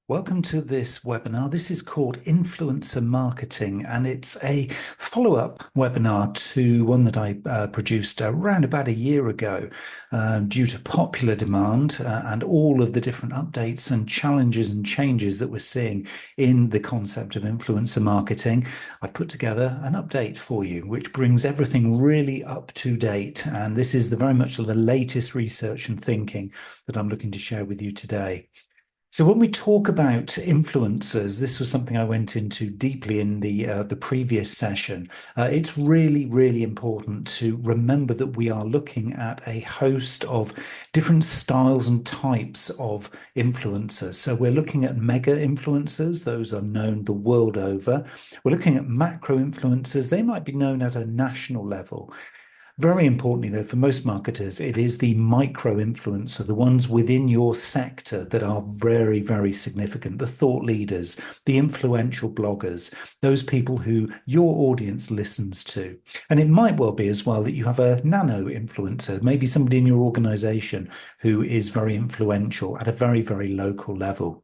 Welcome to this webinar. This is called Influencer Marketing, and it's a follow-up webinar to one that I produced around about a year ago due to popular demand and all of the different updates and challenges and changes that we're seeing in the concept of influencer marketing. I've put together an update for you, which brings everything really up to date. And this is very much the latest research and thinking that I'm looking to share with you today. So when we talk about influencers, this was something I went into deeply in the previous session. It's really, really important to remember that we are looking at a host of different styles and types of influencers. So we're looking at mega influencers; those are known the world over. We're looking at macro influencers; they might be known at a national level. Very importantly, though, for most marketers, it is the micro influencer, the ones within your sector that are very, very significant, the thought leaders, the influential bloggers, those people who your audience listens to. And it might well be as well that you have a nano influencer, maybe somebody in your organization who is very influential at a very, very local level.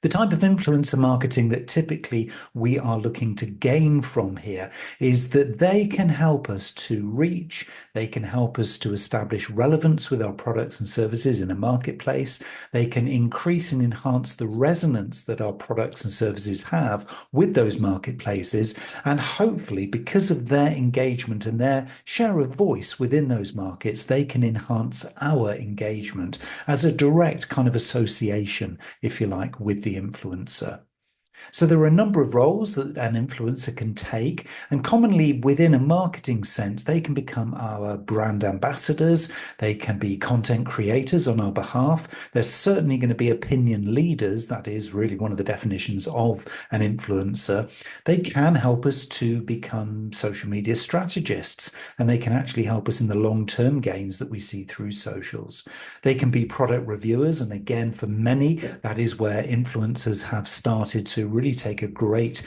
The type of influencer marketing that typically we are looking to gain from here is that they can help us to reach, they can help us to establish relevance with our products and services in a marketplace, they can increase and enhance the resonance that our products and services have with those marketplaces, and hopefully, because of their engagement and their share of voice within those markets, they can enhance our engagement as a direct kind of association, if you like, with the influencer. So there are a number of roles that an influencer can take, and commonly within a marketing sense, they can become our brand ambassadors. They can be content creators on our behalf. There's certainly going to be opinion leaders. That is really one of the definitions of an influencer. They can help us to become social media strategists, and they can actually help us in the long-term gains that we see through socials. They can be product reviewers, and again, for many, that is where influencers have started to really take a great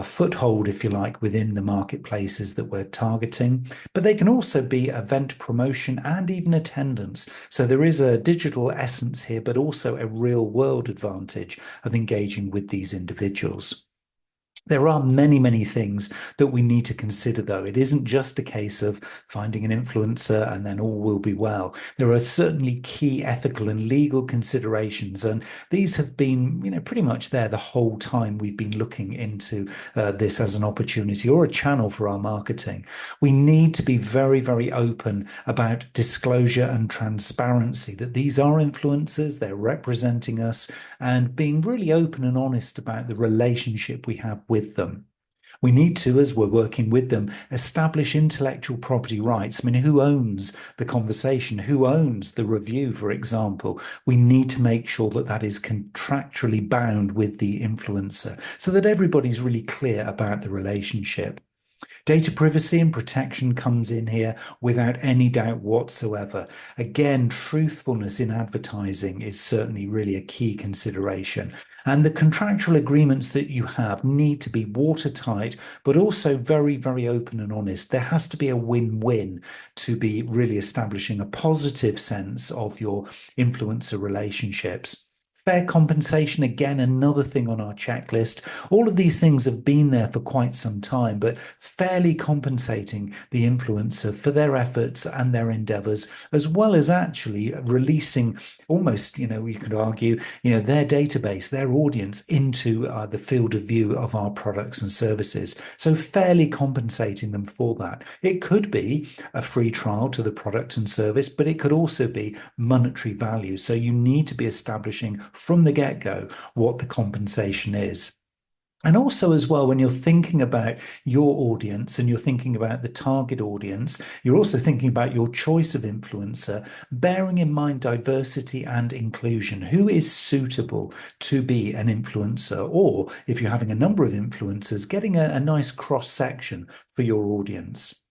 foothold, if you like, within the marketplaces that we're targeting. But they can also be event promotion and even attendance. So there is a digital essence here, but also a real world advantage of engaging with these individuals. There are many, many things that we need to consider, though. It isn't just a case of finding an influencer and then all will be well. There are certainly key ethical and legal considerations, and these have been, pretty much there the whole time we've been looking into this as an opportunity or a channel for our marketing. We need to be very, very open about disclosure and transparency, that these are influencers, they're representing us, and being really open and honest about the relationship we have with them. We need to, as we're working with them, establish intellectual property rights. I mean, who owns the conversation? Who owns the review, for example? We need to make sure that that is contractually bound with the influencer so that everybody's really clear about the relationship. Data privacy and protection comes in here without any doubt whatsoever. Again, truthfulness in advertising is certainly really a key consideration. And the contractual agreements that you have need to be watertight, but also very, very open and honest. There has to be a win-win to be really establishing a positive sense of your influencer relationships. Fair compensation, again, another thing on our checklist. All of these things have been there for quite some time, but fairly compensating the influencer for their efforts and their endeavors, as well as actually releasing almost, you could argue, their database, their audience into the field of view of our products and services. So fairly compensating them for that. It could be a free trial to the product and service, but it could also be monetary value. So you need to be establishing from the get-go what the compensation is. And also, as well, when you're thinking about your audience and you're thinking about the target audience, you're also thinking about your choice of influencer, bearing in mind diversity and inclusion. Who is suitable to be an influencer? Or if you're having a number of influencers, getting a nice cross section for your audience.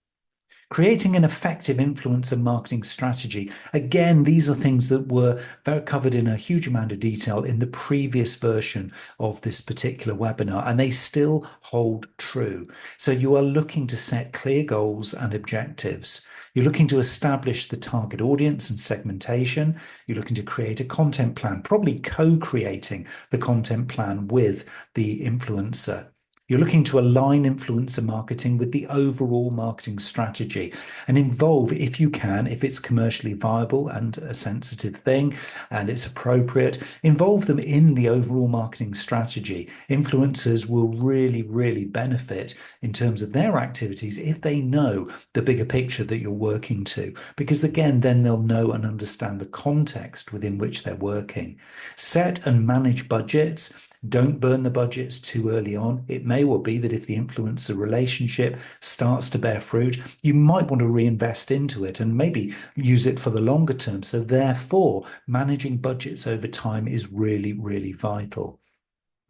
Creating an effective influencer marketing strategy. Again, these are things that were covered in a huge amount of detail in the previous version of this particular webinar, and they still hold true. So you are looking to set clear goals and objectives. You're looking to establish the target audience and segmentation. You're looking to create a content plan, probably co-creating the content plan with the influencer. You're looking to align influencer marketing with the overall marketing strategy and involve, if you can, if it's commercially viable and a sensitive thing and it's appropriate, involve them in the overall marketing strategy. Influencers will really, really benefit in terms of their activities if they know the bigger picture that you're working to, because again, then they'll know and understand the context within which they're working. Set and manage budgets. Don't burn the budgets too early on. It may well be that if the influencer relationship starts to bear fruit, you might want to reinvest into it and maybe use it for the longer term. So therefore, managing budgets over time is really, really vital.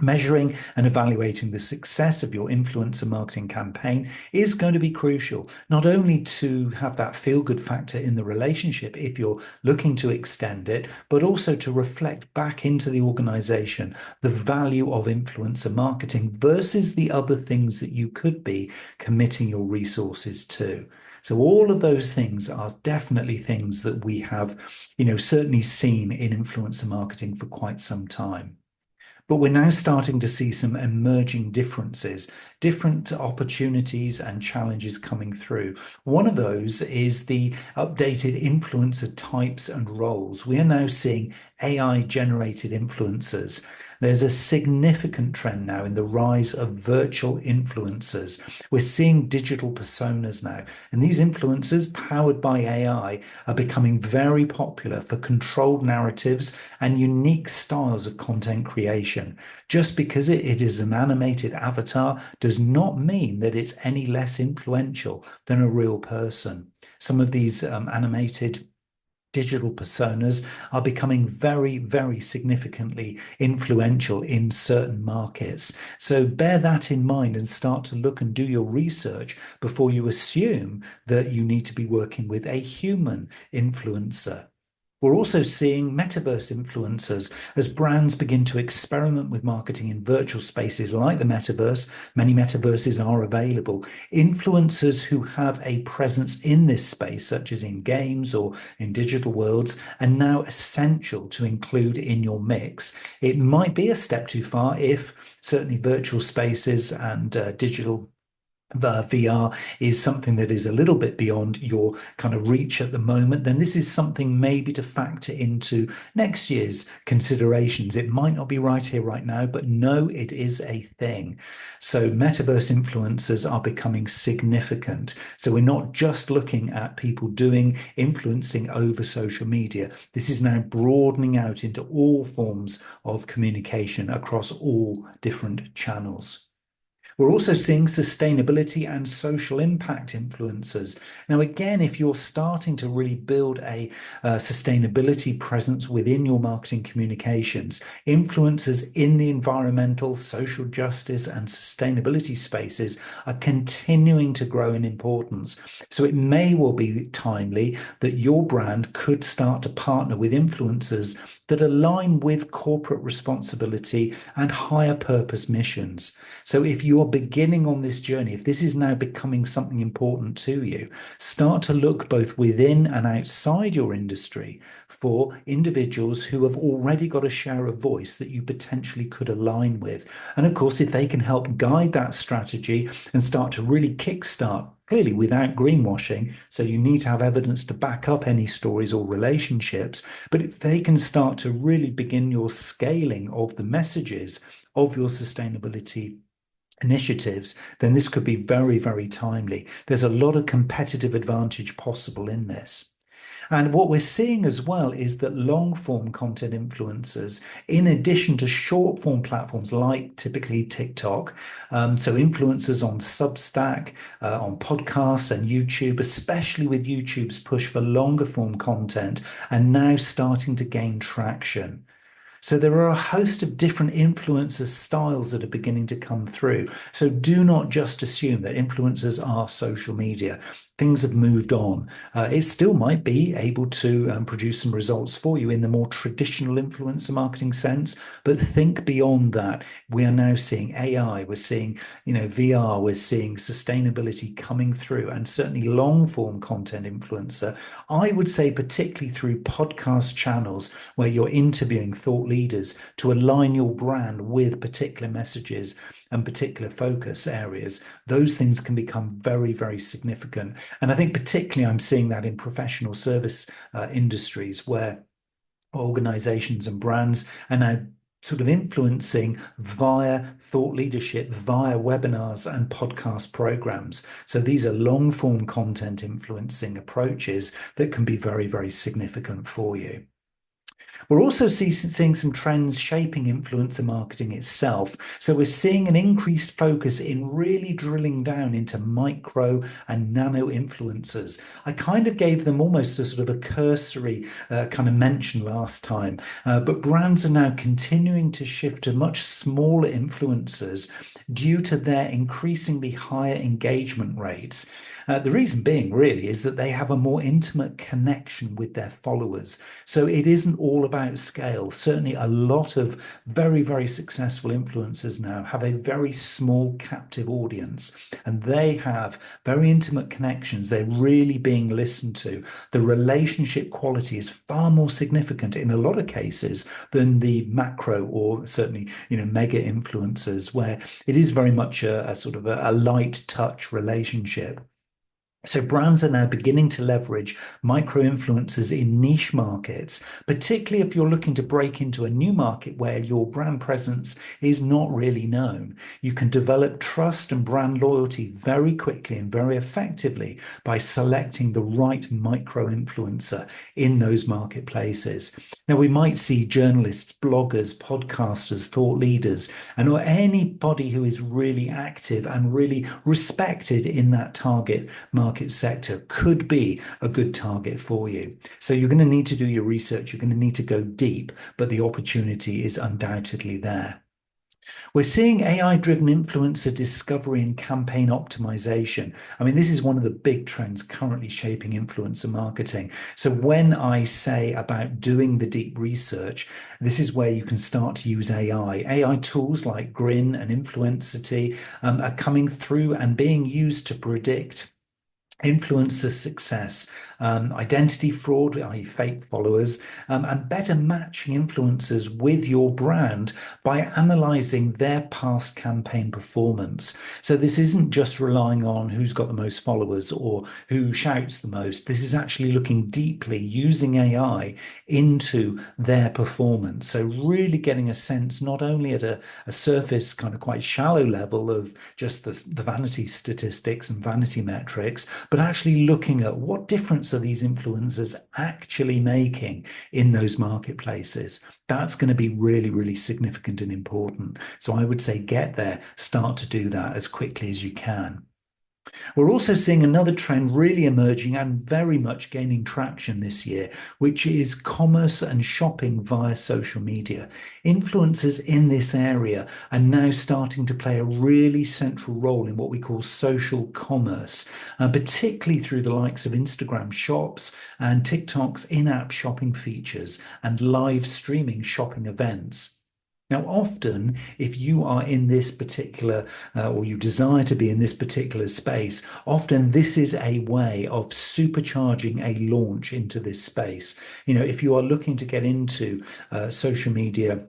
Measuring and evaluating the success of your influencer marketing campaign is going to be crucial, not only to have that feel-good factor in the relationship if you're looking to extend it, but also to reflect back into the organization the value of influencer marketing versus the other things that you could be committing your resources to. So all of those things are definitely things that we have, certainly seen in influencer marketing for quite some time. But we're now starting to see some emerging differences, different opportunities and challenges coming through. One of those is the updated influencer types and roles. We are now seeing AI-generated influencers. There's a significant trend now in the rise of virtual influencers. We're seeing digital personas now, and these influencers powered by AI are becoming very popular for controlled narratives and unique styles of content creation. Just because it is an animated avatar does not mean that it's any less influential than a real person. Some of these animated digital personas are becoming very, very significantly influential in certain markets. So bear that in mind and start to look and do your research before you assume that you need to be working with a human influencer. We're also seeing metaverse influencers as brands begin to experiment with marketing in virtual spaces like the metaverse. Many metaverses are available. Influencers who have a presence in this space, such as in games or in digital worlds, are now essential to include in your mix. It might be a step too far if certainly virtual spaces and digital VR is something that is a little bit beyond your kind of reach at the moment, then this is something maybe to factor into next year's considerations. It might not be right here, right now, but no, it is a thing. So metaverse influencers are becoming significant. So we're not just looking at people doing influencing over social media. This is now broadening out into all forms of communication across all different channels. We're also seeing sustainability and social impact influencers. Now, again, if you're starting to really build a sustainability presence within your marketing communications, influencers in the environmental, social justice, and sustainability spaces are continuing to grow in importance. So it may well be timely that your brand could start to partner with influencers that align with corporate responsibility and higher purpose missions. So if you are beginning on this journey, if this is now becoming something important to you, start to look both within and outside your industry for individuals who have already got a share of voice that you potentially could align with. And of course, if they can help guide that strategy and start to really kickstart, clearly without greenwashing, so you need to have evidence to back up any stories or relationships, but if they can start to really begin your scaling of the messages of your sustainability initiatives, then this could be very, very timely. There's a lot of competitive advantage possible in this. And what we're seeing as well is that long form content influencers, in addition to short form platforms like typically TikTok, so influencers on Substack, on podcasts and YouTube, especially with YouTube's push for longer form content, are now starting to gain traction. So there are a host of different influencer styles that are beginning to come through. So do not just assume that influencers are social media. Things have moved on. It still might be able to produce some results for you in the more traditional influencer marketing sense, but think beyond that. We are now seeing AI, we're seeing, VR, we're seeing sustainability coming through, and certainly long form content influencer. I would say, particularly through podcast channels where you're interviewing thought leaders to align your brand with particular messages and particular focus areas, those things can become very, very significant. And I think particularly I'm seeing that in professional service industries where organizations and brands are now sort of influencing via thought leadership, via webinars and podcast programs. So these are long form content influencing approaches that can be very, very significant for you. We're also seeing some trends shaping influencer marketing itself. So we're seeing an increased focus in really drilling down into micro and nano influencers. I kind of gave them almost a sort of a cursory kind of mention last time, but brands are now continuing to shift to much smaller influencers due to their increasingly higher engagement rates. The reason being really is that they have a more intimate connection with their followers. So it isn't all about scale. Certainly a lot of very, very successful influencers now have a very small captive audience, and they have very intimate connections. They're really being listened to. The relationship quality is far more significant in a lot of cases than the macro or certainly, mega influencers, where it is very much a sort of a light touch relationship. So brands are now beginning to leverage micro influencers in niche markets, particularly if you're looking to break into a new market where your brand presence is not really known. You can develop trust and brand loyalty very quickly and very effectively by selecting the right micro influencer in those marketplaces. Now, we might see journalists, bloggers, podcasters, thought leaders, and or anybody who is really active and really respected in that target market sector could be a good target for you. So you're going to need to do your research. You're going to need to go deep, but the opportunity is undoubtedly there. We're seeing AI-driven influencer discovery and campaign optimization. I mean, this is one of the big trends currently shaping influencer marketing. So when I say about doing the deep research, this is where you can start to use AI. AI tools like Grin and Influencity are coming through and being used to predict influencer success, identity fraud, i.e. fake followers, and better matching influencers with your brand by analyzing their past campaign performance. So this isn't just relying on who's got the most followers or who shouts the most. This is actually looking deeply using AI into their performance. So really getting a sense not only at a surface kind of quite shallow level of just the vanity statistics and vanity metrics, but actually looking at what difference are these influencers actually making in those marketplaces. That's going to be really, really significant and important. So I would say get there, start to do that as quickly as you can. We're also seeing another trend really emerging and very much gaining traction this year, which is commerce and shopping via social media. Influencers in this area are now starting to play a really central role in what we call social commerce, particularly through the likes of Instagram shops and TikTok's in-app shopping features and live streaming shopping events. Now, often, if you are in this particular, or you desire to be in this particular space, often this is a way of supercharging a launch into this space. If you are looking to get into social media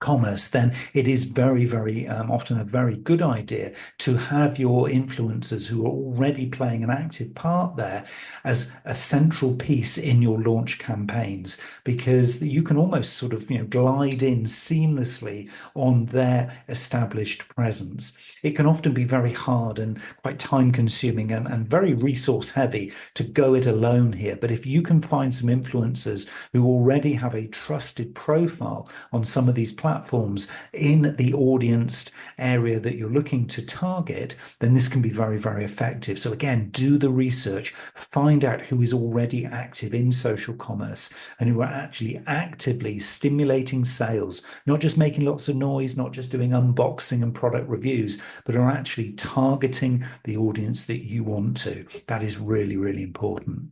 commerce, then it is very, very often a very good idea to have your influencers who are already playing an active part there as a central piece in your launch campaigns, because you can almost sort of glide in seamlessly on their established presence. It can often be very hard and quite time consuming and very resource heavy to go it alone here. But if you can find some influencers who already have a trusted profile on some of these platforms, platforms in the audience area that you're looking to target, then this can be very, very effective. So again, do the research, find out who is already active in social commerce and who are actually actively stimulating sales, not just making lots of noise, not just doing unboxing and product reviews, but are actually targeting the audience that you want to. That is really, really important.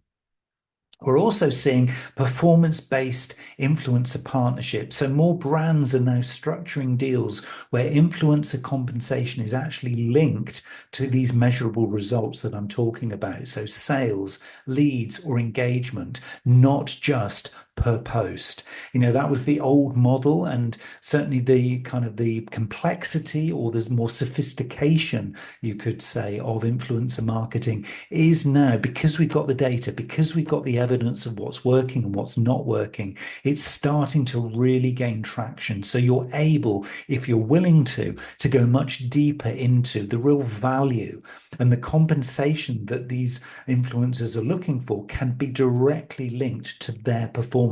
We're also seeing performance-based influencer partnerships. So more brands are now structuring deals where influencer compensation is actually linked to these measurable results that I'm talking about. So sales, leads, or engagement, not just per post. That was the old model, and certainly the kind of the complexity, or there's more sophistication, you could say, of influencer marketing is now, because we've got the data, because we've got the evidence of what's working and what's not working, it's starting to really gain traction. So you're able, if you're willing to go much deeper into the real value and the compensation that these influencers are looking for can be directly linked to their performance,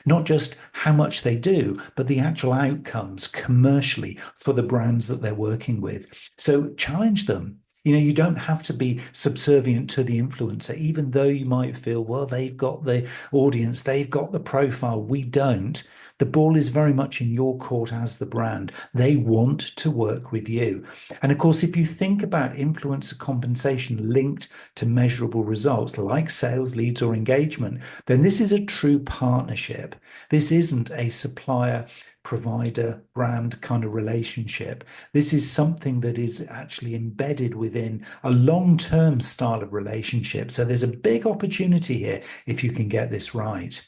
not just how much they do, but the actual outcomes commercially for the brands that they're working with. So challenge them. You don't have to be subservient to the influencer, even though you might feel, well, they've got the audience, they've got the profile. We don't. The ball is very much in your court as the brand. They want to work with you. And of course, if you think about influencer compensation linked to measurable results like sales, leads, or engagement, then this is a true partnership. This isn't a supplier provider brand kind of relationship. This is something that is actually embedded within a long-term style of relationship. So there's a big opportunity here if you can get this right.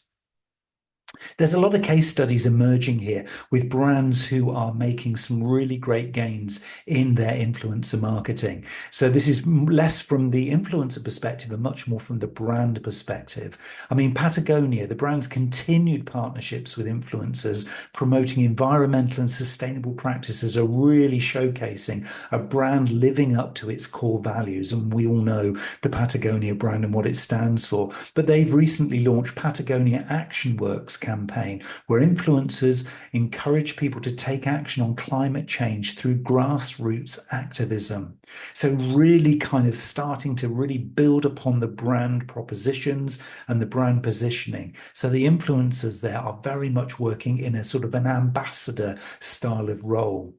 There's a lot of case studies emerging here with brands who are making some really great gains in their influencer marketing. So this is less from the influencer perspective and much more from the brand perspective. I mean, Patagonia, the brand's continued partnerships with influencers promoting environmental and sustainable practices are really showcasing a brand living up to its core values. And we all know the Patagonia brand and what it stands for. But they've recently launched Patagonia Action Works campaign, where influencers encourage people to take action on climate change through grassroots activism. So really kind of starting to really build upon the brand propositions and the brand positioning. So the influencers there are very much working in a sort of an ambassador style of role.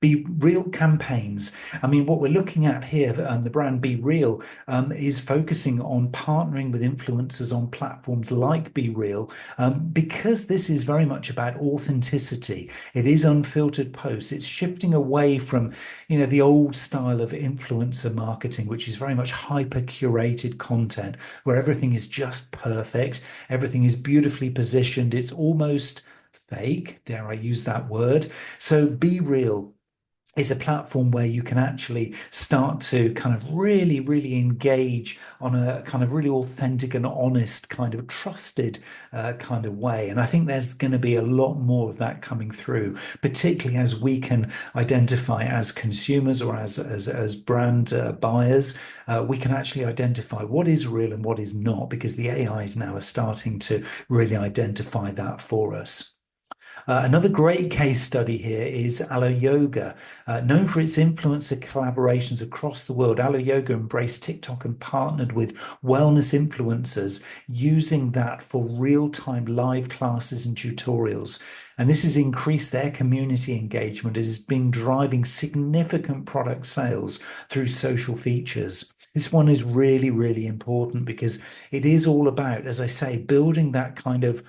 Be Real campaigns. I mean, what we're looking at here, and the brand Be Real is focusing on partnering with influencers on platforms like Be Real, because this is very much about authenticity. It is unfiltered posts. It's shifting away from, the old style of influencer marketing, which is very much hyper curated content where everything is just perfect. Everything is beautifully positioned. It's almost fake, dare I use that word? So Be Real is a platform where you can actually start to kind of really, really engage on a kind of really authentic and honest, kind of trusted kind of way. And I think there's going to be a lot more of that coming through, particularly as we can identify as consumers or as brand buyers. We can actually identify what is real and what is not, because the AIs now are starting to really identify that for us. Another great case study here is Alo Yoga. Known for its influencer collaborations across the world, Alo Yoga embraced TikTok and partnered with wellness influencers, using that for real-time live classes and tutorials. And this has increased their community engagement. It has been driving significant product sales through social features. This one is really, really important because it is all about, as I say, building that kind of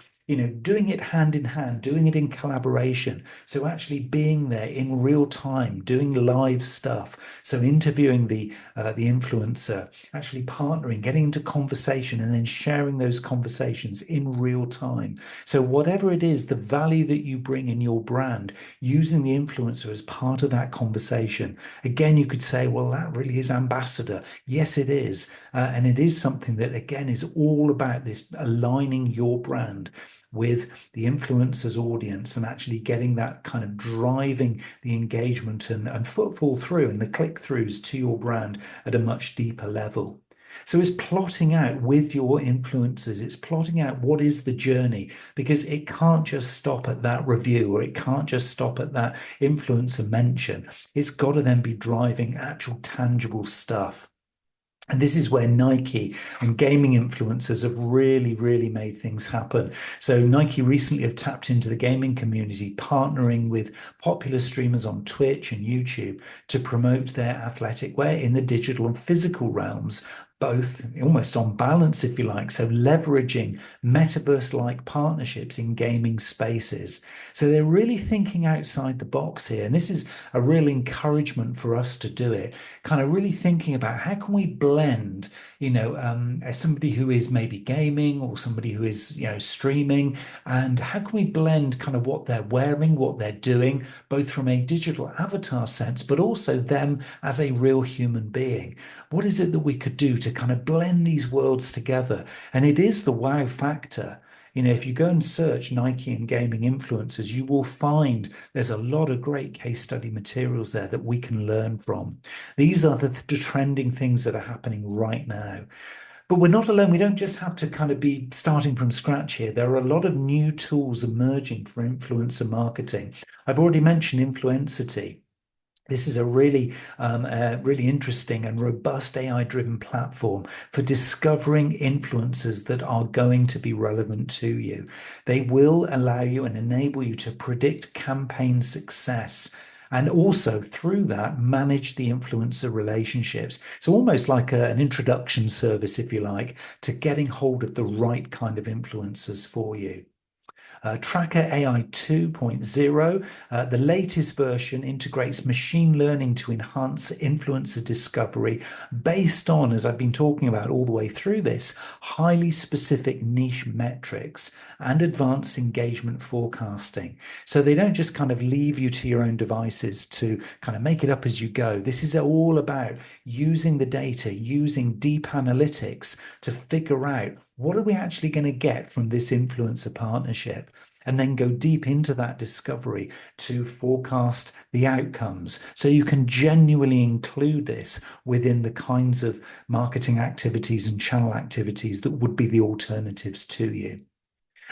doing it hand in hand, doing it in collaboration. So actually being there in real time, doing live stuff. So interviewing the influencer, actually partnering, getting into conversation, and then sharing those conversations in real time. So whatever it is, the value that you bring in your brand, using the influencer as part of that conversation. Again, you could say, well, that really is ambassador. Yes, it is. And it is something that, again, is all about this aligning your brand with the influencer's audience and actually getting that kind of driving the engagement and footfall through and the click-throughs to your brand at a much deeper level. So it's plotting out with your influencers, it's plotting out what is the journey, because it can't just stop at that review, or it can't just stop at that influencer mention. It's got to then be driving actual tangible stuff. And this is where Nike and gaming influencers have really, really made things happen. So Nike recently have tapped into the gaming community, partnering with popular streamers on Twitch and YouTube to promote their athletic wear in the digital and physical realms, both almost on balance, if you like. So leveraging metaverse-like partnerships in gaming spaces. So they're really thinking outside the box here. And this is a real encouragement for us to do it, kind of really thinking about how can we blend, as somebody who is maybe gaming or somebody who is, streaming, and how can we blend kind of what they're wearing, what they're doing, both from a digital avatar sense, but also them as a real human being. What is it that we could do to kind of blend these worlds together? And it is the wow factor. If you go and search Nike and gaming influencers, you will find there's a lot of great case study materials there that we can learn from. These are the trending things that are happening right now. But we're not alone. We don't just have to kind of be starting from scratch here. There are a lot of new tools emerging for influencer marketing. I've already mentioned Influencity. This is a really interesting and robust AI-driven platform for discovering influencers that are going to be relevant to you. They will allow you and enable you to predict campaign success, and also through that manage the influencer relationships. So almost like an introduction service, if you like, to getting hold of the right kind of influencers for you. Tracker AI 2.0, the latest version, integrates machine learning to enhance influencer discovery based on, as I've been talking about all the way through this, highly specific niche metrics and advanced engagement forecasting. So they don't just kind of leave you to your own devices to kind of make it up as you go. This is all about using the data, using deep analytics to figure out what are we actually going to get from this influencer partnership, and then go deep into that discovery to forecast the outcomes. So you can genuinely include this within the kinds of marketing activities and channel activities that would be the alternatives to you.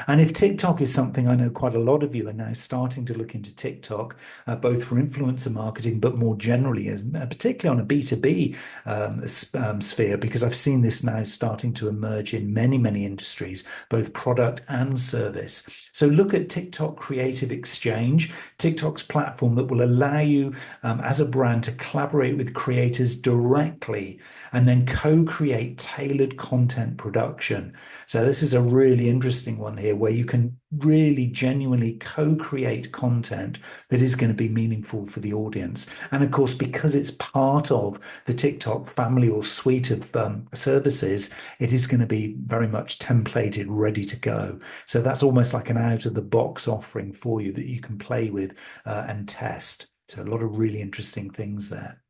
And if TikTok is something, I know quite a lot of you are now starting to look into TikTok, both for influencer marketing, but more generally, particularly on a B2B sphere, because I've seen this now starting to emerge in many, many industries, both product and service. So look at TikTok Creative Exchange, TikTok's platform that will allow you as a brand to collaborate with creators directly and then co-create tailored content production. So this is a really interesting one here where you can really genuinely co-create content that is going to be meaningful for the audience. And of course, because it's part of the TikTok family or suite of services, it is going to be very much templated, ready to go. So that's almost like an out of the box offering for you that you can play with and test. So a lot of really interesting things there.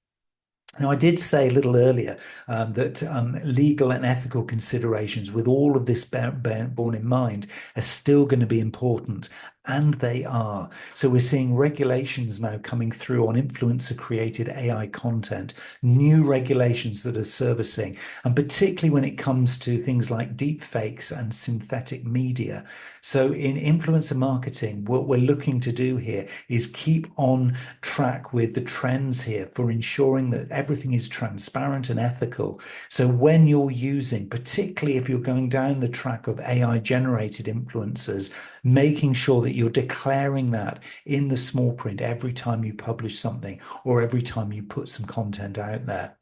Now, I did say a little earlier that legal and ethical considerations, with all of this borne in mind, are still going to be important. And they are. So we're seeing regulations now coming through on influencer created AI content, new regulations that are servicing, and particularly when it comes to things like deep fakes and synthetic media. So in influencer marketing, what we're looking to do here is keep on track with the trends here for ensuring that everything is transparent and ethical. So when you're using, particularly if you're going down the track of AI generated influencers, making sure that you're declaring that in the small print every time you publish something or every time you put some content out there.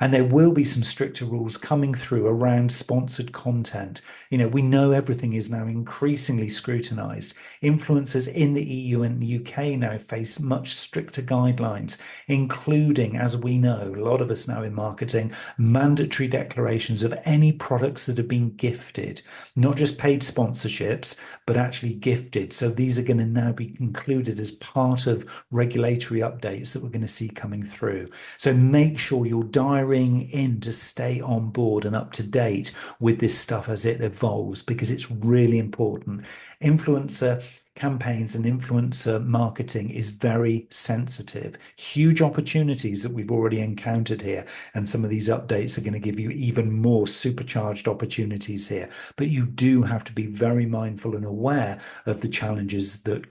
And there will be some stricter rules coming through around sponsored content. We know everything is now increasingly scrutinized. Influencers in the EU and the UK now face much stricter guidelines, including, as we know, a lot of us now in marketing, mandatory declarations of any products that have been gifted, not just paid sponsorships, but actually gifted. So these are going to now be included as part of regulatory updates that we're going to see coming through. So make sure you're diarying in to stay on board and up to date with this stuff as it evolves, because it's really important. Influencer campaigns and influencer marketing is very sensitive. Huge opportunities that we've already encountered here. And some of these updates are going to give you even more supercharged opportunities here. But you do have to be very mindful and aware of the challenges that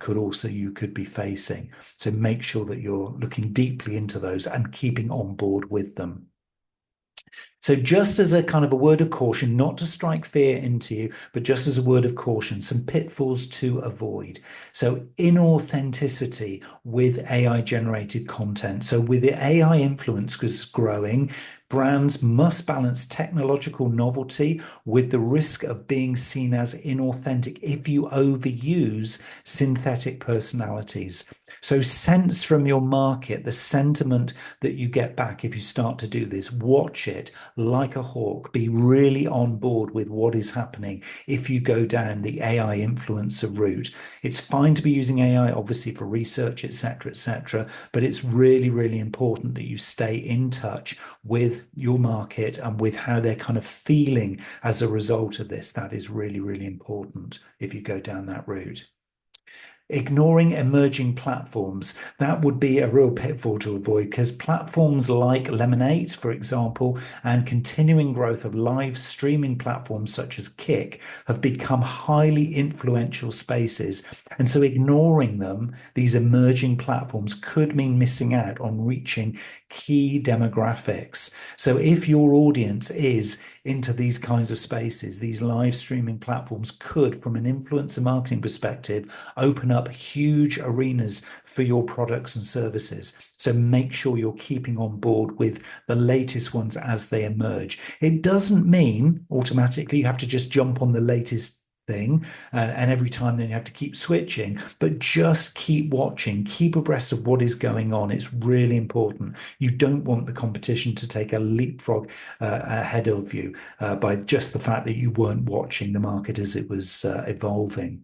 you could be facing. So make sure that you're looking deeply into those and keeping on board with them. So just as a kind of a word of caution, not to strike fear into you, but just as a word of caution, some pitfalls to avoid. So inauthenticity with AI generated content. So with the AI influence growing, brands must balance technological novelty with the risk of being seen as inauthentic if you overuse synthetic personalities. So sense from your market the sentiment that you get back if you start to do this. Watch it like a hawk. Be really on board with what is happening if you go down the AI influencer route. It's fine to be using AI, obviously, for research, etc., but it's really, really important that you stay in touch with your market and with how they're kind of feeling as a result of this. That is really, really important if you go down that route. Ignoring emerging platforms, that would be a real pitfall to avoid because platforms like Lemonade, for example, and continuing growth of live streaming platforms such as Kick have become highly influential spaces. And so ignoring them, these emerging platforms, could mean missing out on reaching key demographics. So if your audience is into these kinds of spaces, these live streaming platforms could, from an influencer marketing perspective, open up huge arenas for your products and services. So make sure you're keeping on board with the latest ones as they emerge. It doesn't mean automatically you have to just jump on the latest thing and every time then you have to keep switching, but just keep watching, keep abreast of what is going on. It's really important. You don't want the competition to take a leapfrog ahead of you by just the fact that you weren't watching the market as it was evolving.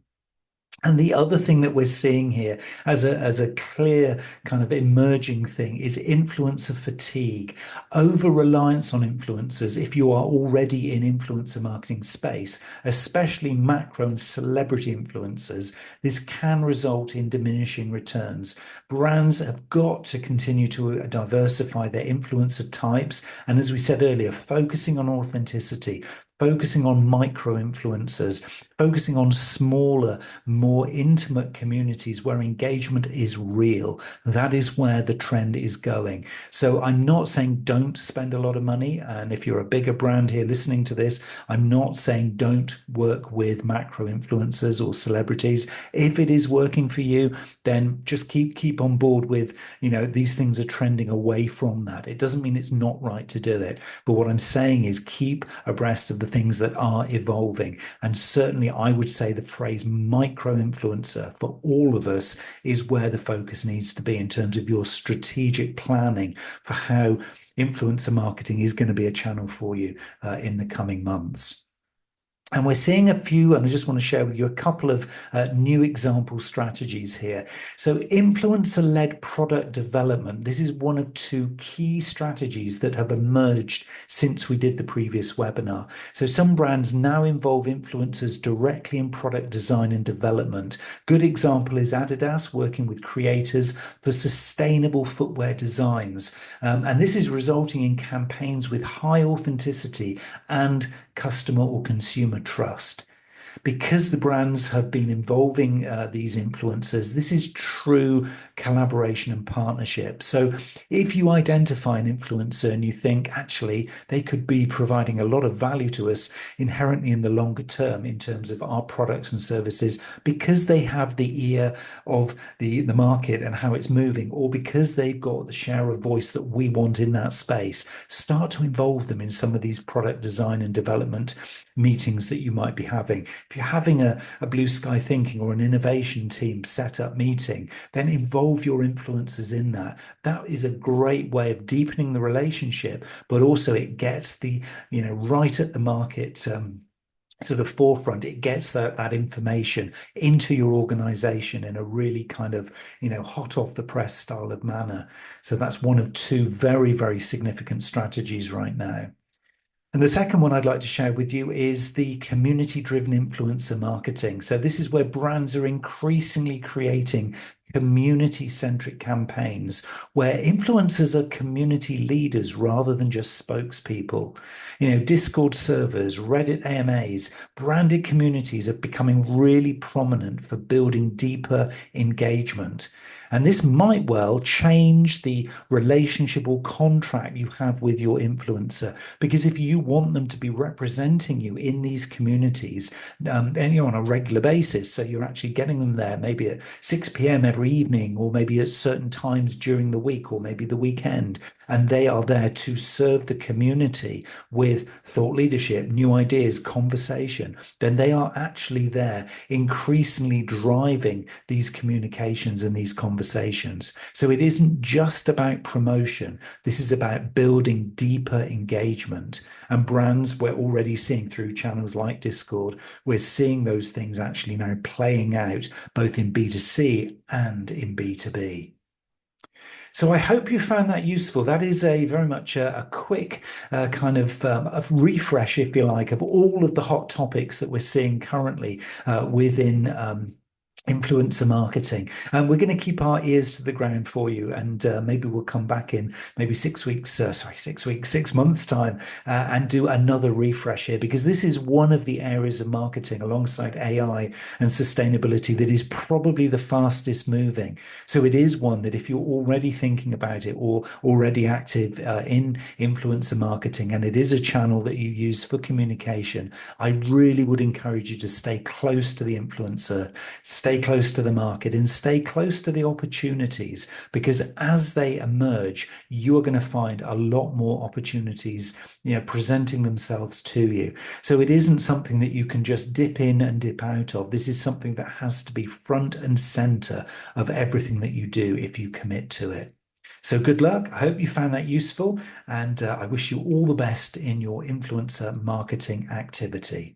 And the other thing that we're seeing here as a clear kind of emerging thing is influencer fatigue, over reliance on influencers. If you are already in influencer marketing space, especially macro and celebrity influencers, this can result in diminishing returns. Brands have got to continue to diversify their influencer types. And as we said earlier, focusing on authenticity, focusing on micro influencers, focusing on smaller, more intimate communities where engagement is real. That is where the trend is going. So I'm not saying don't spend a lot of money. And if you're a bigger brand here listening to this, I'm not saying don't work with macro influencers or celebrities. If it is working for you, then just keep on board with, these things are trending away from that. It doesn't mean it's not right to do it. But what I'm saying is keep abreast of the things that are evolving. And certainly I would say the phrase micro influencer for all of us is where the focus needs to be in terms of your strategic planning for how influencer marketing is going to be a channel for you in the coming months. And we're seeing a few, and I just want to share with you a couple of new example strategies here. So influencer-led product development, this is one of two key strategies that have emerged since we did the previous webinar. So some brands now involve influencers directly in product design and development. Good example is Adidas working with creators for sustainable footwear designs. And this is resulting in campaigns with high authenticity and customer or consumer trust. Because the brands have been involving these influencers, this is true collaboration and partnership. So if you identify an influencer and you think actually they could be providing a lot of value to us inherently in the longer term in terms of our products and services, because they have the ear of the market and how it's moving, or because they've got the share of voice that we want in that space, start to involve them in some of these product design and development meetings that you might be having. If you're having a blue sky thinking or an innovation team set up meeting, then involve your influencers in that. That is a great way of deepening the relationship, but also it gets the, right at the market sort of forefront. It gets that information into your organization in a really kind of, hot off the press style of manner. So that's one of two very, very significant strategies right now. And the second one I'd like to share with you is the community-driven influencer marketing. So this is where brands are increasingly creating community-centric campaigns where influencers are community leaders rather than just spokespeople. Discord servers, Reddit AMAs, branded communities are becoming really prominent for building deeper engagement. And this might well change the relationship or contract you have with your influencer. Because if you want them to be representing you in these communities, and on a regular basis, so you're actually getting them there maybe at 6 p.m. every evening, or maybe at certain times during the week, or maybe the weekend, and they are there to serve the community with thought leadership, new ideas, conversation, then they are actually there increasingly driving these communications and these conversations. So it isn't just about promotion. This is about building deeper engagement. And brands, we're already seeing through channels like Discord, we're seeing those things actually now playing out both in B2C and in B2B. So I hope you found that useful. That is a very much a quick kind of a refresh, if you like, of all of the hot topics that we're seeing currently within influencer marketing. And we're going to keep our ears to the ground for you. And maybe we'll come back in maybe 6 weeks, 6 months time and do another refresh here, because this is one of the areas of marketing alongside AI and sustainability that is probably the fastest moving. So it is one that if you're already thinking about it or already active in influencer marketing, and it is a channel that you use for communication, I really would encourage you to stay close to the influencer, stay close to the market, and stay close to the opportunities, because as they emerge, you're going to find a lot more opportunities, presenting themselves to you. So it isn't something that you can just dip in and dip out of. This is something that has to be front and center of everything that you do if you commit to it. So good luck. I hope you found that useful, and I wish you all the best in your influencer marketing activity.